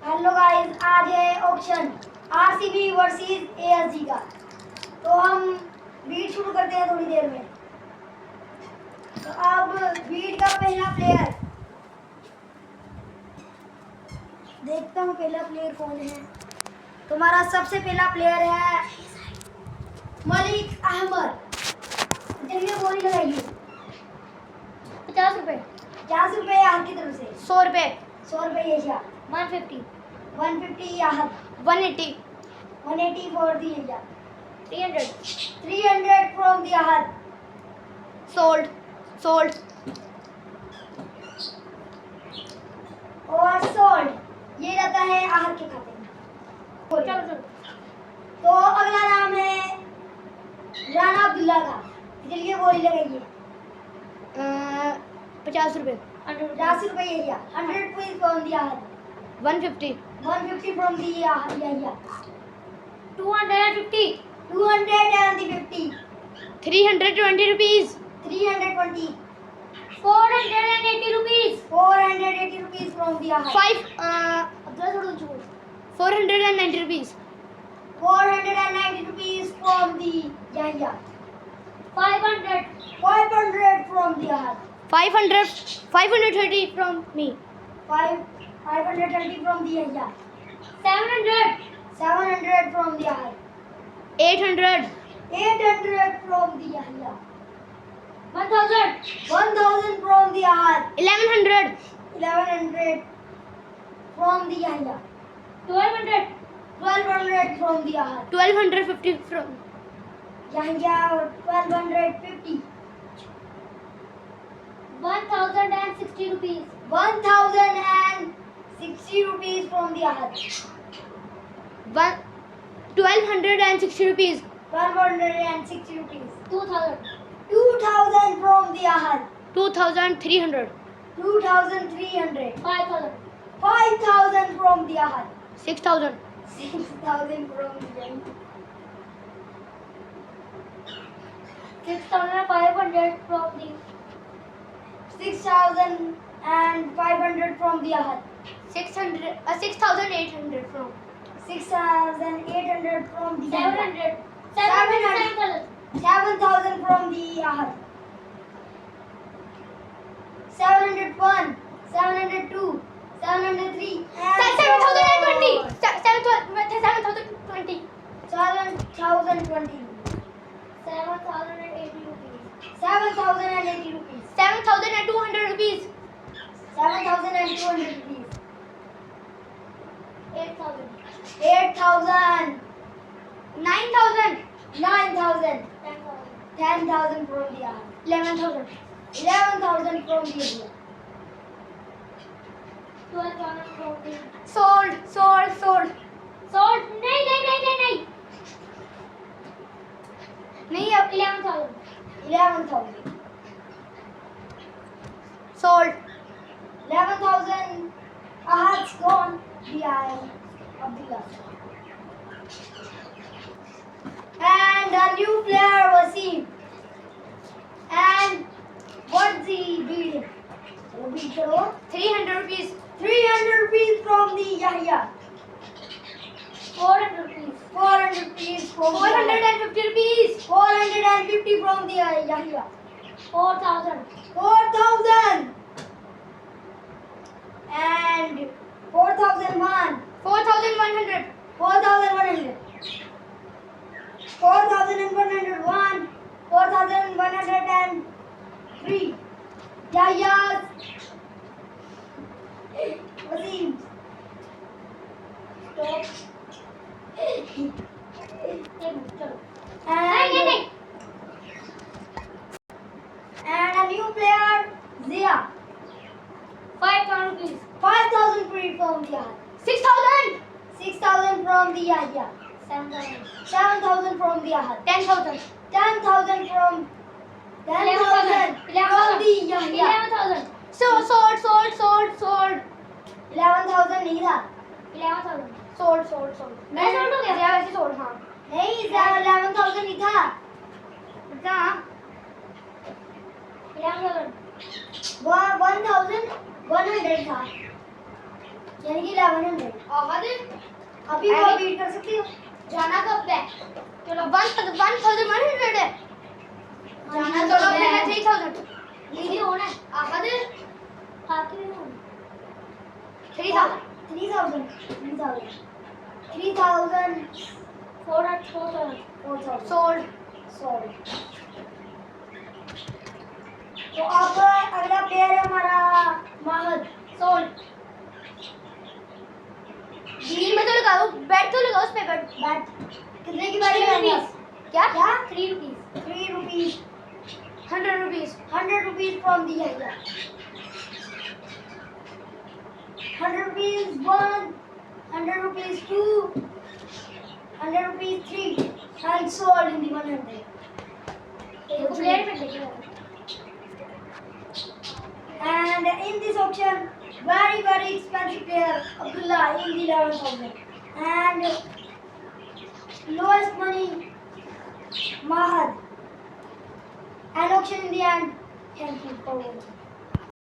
Hello guys, आज है auction RCB versus ASG का। तो हम बीट शुरू करते हैं थोड़ी देर में। तो अब बीट का पहला प्लेयर देखता हूँ, पहला प्लेयर कौन है। तुम्हारा सबसे पहला प्लेयर है मलिक अहमद। चलिए बोली लगाइए। 50 रुपए। 50 रुपए आपकी तरफ से। 100 रुपए। 100 रुपए Asia. 150। 150 Ahad. 180। 180 for the Asia. 300। 300 from the Ahad. Sold. और सोल्ड ये रहता है आहद के खाते में। चलो। तो अगला नाम है राना अब्दुल्ला का। चलिए बोली लगाइए। 50 रुपए। 50 रुपए area. 100 rupees from the Ahad. 150। 150 from the Ahad area. 250। 250। 320 rupees. 320। 480 rupees. 480 rupees from the Ahad. 490 rupees. 490 rupees from the area. 500. 500 from the Ahad. 530 from me. 530 from the area. 700. 700 from the Ahad. 800. 800 from the area. 1000. 1000 from the Ahad. 1100. 1100 from the area. 1200. 1200 from the Ahad. 1250 from. Area. 1250। 1060 rupees. 1060 rupees from the ahad. 1260 rupees. 1260 rupees. 2000. 2000 from the ahad. 2300. 2300. 5000. 5000 from the ahad. 6000. 6000 from the ahad. 6500 from the. 6500 from the ahad. 6800 from. 6800 from the ahad. 700. 700. 7000 from the ahad. 701. 702. 703. 7020. 7020. 7020. 7080 rupees. 7080 rupees. 7200 rupees. 7200 rupees. 8000. 8000. 9000. 9000. 10,000. 10,000 from the ahad. 11,000. 11,000 from the area. 12,000 from the. Sold. Sold. नहीं. नहीं अब 11,000. 11,000. Sold. 11,000. Ahad's gone. The Abdullah. And a new player was seen. And what's the bid? So bid karo. 300 rupees. 300 rupees from the Yahya. 400 rupees. 400 rupees from the 450 rupees. 450 from the Yahya. 4,000. 4,000. And 4,001. 4,100. 4,100. 4,101. 4,103. Yahya's Wasim. Stop. चलो. And नहीं. a new player, Zia. 5,000 rupees. 5,000 free from the Yahya. 6,000. 6,000 from the Yahya. 7,000. 7,000 from the Yahya. 10,000. 10,000 from 11,000. from the Yahya. 11,000. Sold. 11,000 नहीं था. 11,000. Sold. मैं sold हो गया. वैसे sold हाँ. नहीं 11,000 नहीं था. कहाँ? 11,000. 1,100 था. यानी कि 1100। आवाज अभी वो बीट कर सकती हो? जाना कब है? चलो 1100 है। जाना हाँ, चलो तो पहले है। 3000 ये होना है। आवाज आखिरी में 3000 4000 सोल्ड। तो अब अगला प्लेयर है हमारा महद। सोल्ड जी में तो लगा दो, बैट तो लगा उस पे बैट। बैट कितने की बैट 3 लगाएंगे रुपीस। आप? क्या क्या? 3 rupees 3 rupees 100 rupees 100 rupees from the idea 100 rupees 1 100 rupees 2 100 rupees 3 and sold in the 100. एक प्लेयर पे देखो। And in this auction, very expensive player Abdullah in the 11,000. And lowest money Mahad. And auction in the end. Thank you for watching.